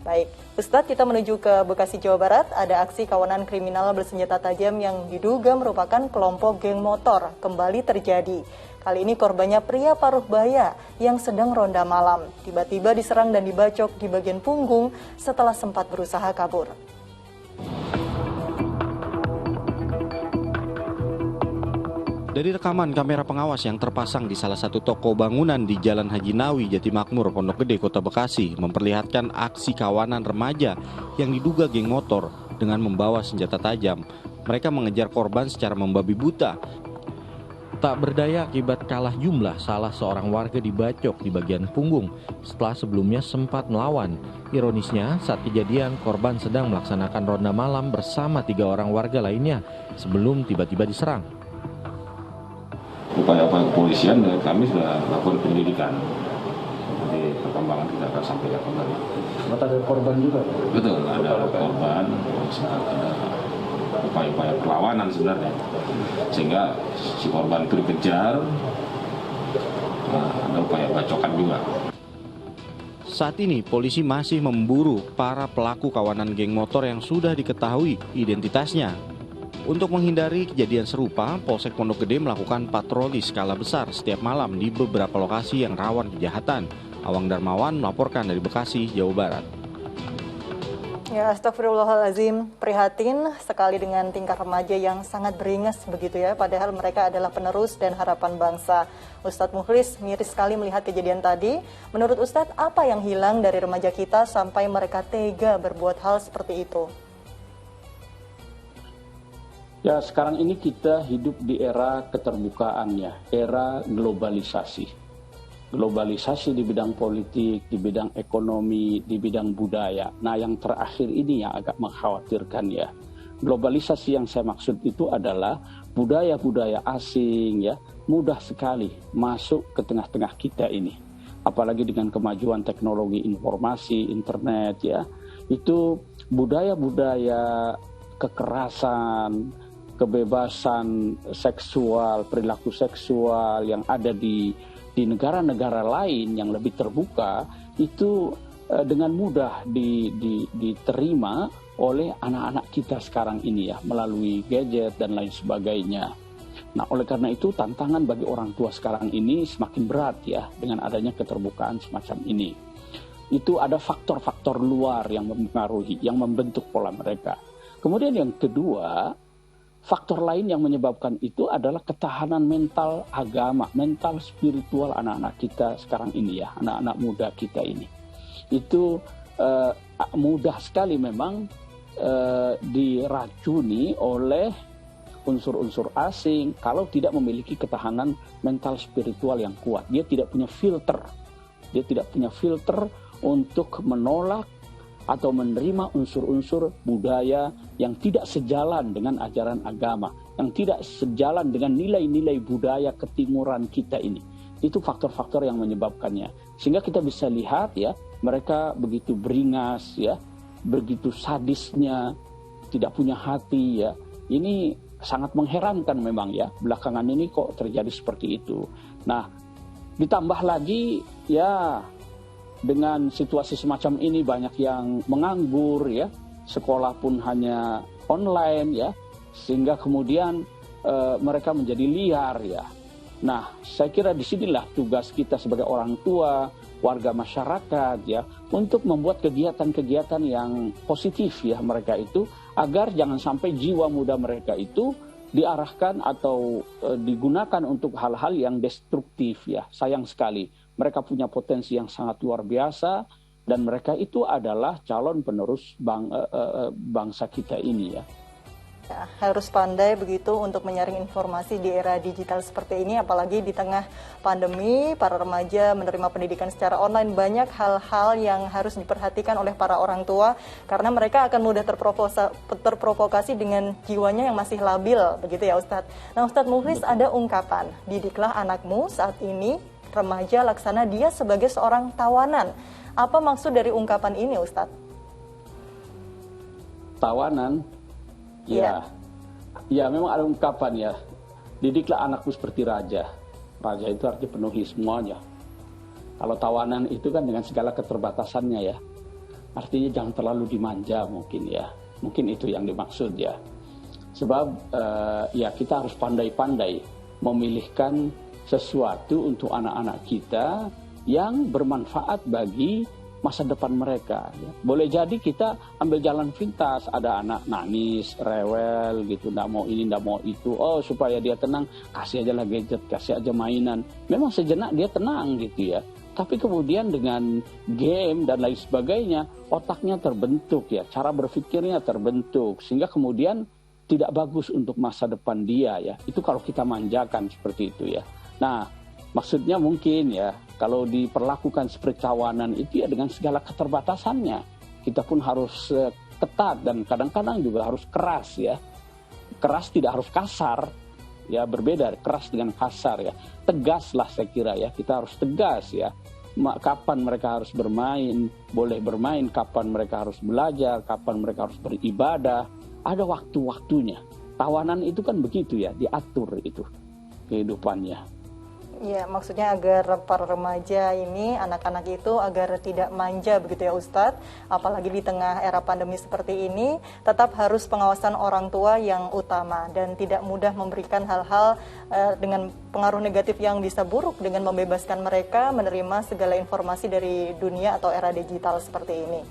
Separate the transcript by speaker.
Speaker 1: Baik, Ustadz, kita menuju ke Bekasi, Jawa Barat. Ada aksi kawanan kriminal bersenjata tajam yang diduga merupakan kelompok geng motor kembali terjadi. Kali ini korbannya pria paruh baya yang sedang ronda malam. Tiba-tiba diserang dan dibacok di bagian punggung setelah sempat berusaha kabur.
Speaker 2: Dari rekaman kamera pengawas yang terpasang di salah satu toko bangunan di Jalan Haji Nawi, Jatimakmur, Pondok Gede, Kota Bekasi, memperlihatkan aksi kawanan remaja yang diduga geng motor dengan membawa senjata tajam. Mereka mengejar korban secara membabi buta. Tak berdaya akibat kalah jumlah, salah seorang warga dibacok di bagian punggung setelah sebelumnya sempat melawan. Ironisnya, saat kejadian korban sedang melaksanakan ronda malam bersama 3 orang warga lainnya sebelum tiba-tiba diserang.
Speaker 3: Upaya-upaya kepolisian kami sudah lakukan penyelidikan. Jadi perkembangan kita akan sampaikan kembali.
Speaker 4: Ada korban juga?
Speaker 3: Betul, ada korban, ada upaya-upaya perlawanan sebenarnya. Sehingga si korban itu dikejar, ada upaya bacokan juga.
Speaker 2: Saat ini polisi masih memburu para pelaku kawanan geng motor yang sudah diketahui identitasnya. Untuk menghindari kejadian serupa, Polsek Pondok Gede melakukan patroli skala besar setiap malam di beberapa lokasi yang rawan kejahatan. Awang Darmawan melaporkan dari Bekasi, Jawa Barat.
Speaker 1: Ya, astagfirullahaladzim, prihatin sekali dengan tingkah remaja yang sangat beringas begitu ya, padahal mereka adalah penerus dan harapan bangsa. Ustadz Mukhlis, miris sekali melihat kejadian tadi. Menurut Ustadz, apa yang hilang dari remaja kita sampai mereka tega berbuat hal seperti itu?
Speaker 4: Ya, sekarang ini kita hidup di era keterbukaan ya, era globalisasi. Globalisasi di bidang politik, di bidang ekonomi, di bidang budaya. Nah, yang terakhir ini yang agak mengkhawatirkan ya. Globalisasi yang saya maksud itu adalah budaya-budaya asing ya, mudah sekali masuk ke tengah-tengah kita ini. Apalagi dengan kemajuan teknologi informasi, internet ya. Itu budaya-budaya kekerasan, kebebasan seksual, perilaku seksual yang ada di negara-negara lain yang lebih terbuka itu dengan mudah diterima oleh anak-anak kita sekarang ini ya, melalui gadget dan lain sebagainya. Nah, oleh karena itu tantangan bagi orang tua sekarang ini semakin berat ya dengan adanya keterbukaan semacam ini. Itu ada faktor-faktor luar yang mempengaruhi, yang membentuk pola mereka. Kemudian yang kedua, faktor lain yang menyebabkan itu adalah ketahanan mental agama, mental spiritual anak-anak kita sekarang ini ya, anak-anak muda kita ini. Itu mudah sekali memang diracuni oleh unsur-unsur asing kalau tidak memiliki ketahanan mental spiritual yang kuat. Dia tidak punya filter. Dia tidak punya filter untuk menolak atau menerima unsur-unsur budaya yang tidak sejalan dengan ajaran agama, yang tidak sejalan dengan nilai-nilai budaya ketimuran kita ini. Itu faktor-faktor yang menyebabkannya. Sehingga kita bisa lihat ya, mereka begitu beringas ya, begitu sadisnya, tidak punya hati ya. Ini sangat mengherankan memang ya, belakangan ini kok terjadi seperti itu. Nah, ditambah lagi ya, dengan situasi semacam ini banyak yang menganggur ya, sekolah pun hanya online ya, sehingga kemudian mereka menjadi liar ya. Nah, saya kira disinilah tugas kita sebagai orang tua, warga masyarakat ya, untuk membuat kegiatan-kegiatan yang positif ya mereka itu, agar jangan sampai jiwa muda mereka itu diarahkan atau digunakan untuk hal-hal yang destruktif ya. Sayang sekali. Mereka punya potensi yang sangat luar biasa dan mereka itu adalah calon penerus bangsa kita ini ya.
Speaker 1: Ya, harus pandai begitu untuk menyaring informasi di era digital seperti ini, apalagi di tengah pandemi, para remaja menerima pendidikan secara online. Banyak hal-hal yang harus diperhatikan oleh para orang tua karena mereka akan mudah terprovokasi dengan jiwanya yang masih labil, begitu ya Ustadz. Nah, Ustadz Mukhlis, ada ungkapan, didiklah anakmu saat ini remaja laksana dia sebagai seorang tawanan. Apa maksud dari ungkapan ini, Ustadz?
Speaker 4: Tawanan? Ya. Ya, memang ada ungkapan ya. Didiklah anakmu seperti raja. Raja itu artinya penuhi semuanya. Kalau tawanan itu kan dengan segala keterbatasannya ya. Artinya jangan terlalu dimanja mungkin ya. Mungkin itu yang dimaksud ya. Sebab ya kita harus pandai-pandai memilihkan sesuatu untuk anak-anak kita yang bermanfaat bagi masa depan mereka. Ya. Boleh jadi kita ambil jalan pintas, ada anak nangis, rewel gitu, nggak mau ini, nggak mau itu. Oh, supaya dia tenang, kasih aja lah gadget, kasih aja mainan. Memang sejenak dia tenang gitu ya. Tapi kemudian dengan game dan lain sebagainya, otaknya terbentuk ya, cara berpikirnya terbentuk, sehingga kemudian tidak bagus untuk masa depan dia ya. Itu kalau kita manjakan seperti itu ya. Nah, maksudnya mungkin ya, kalau diperlakukan seperti kawanan itu ya dengan segala keterbatasannya. Kita pun harus ketat dan kadang-kadang juga harus keras ya. Keras tidak harus kasar, ya berbeda keras dengan kasar ya. Tegaslah saya kira ya, kita harus tegas ya. Kapan mereka harus bermain, boleh bermain, kapan mereka harus belajar, kapan mereka harus beribadah. Ada waktu-waktunya. Tawanan itu kan begitu ya, diatur itu kehidupannya.
Speaker 1: Ya, maksudnya agar para remaja ini, anak-anak itu agar tidak manja begitu ya Ustadz, apalagi di tengah era pandemi seperti ini, tetap harus pengawasan orang tua yang utama dan tidak mudah memberikan hal-hal dengan pengaruh negatif yang bisa buruk dengan membebaskan mereka menerima segala informasi dari dunia atau era digital seperti ini.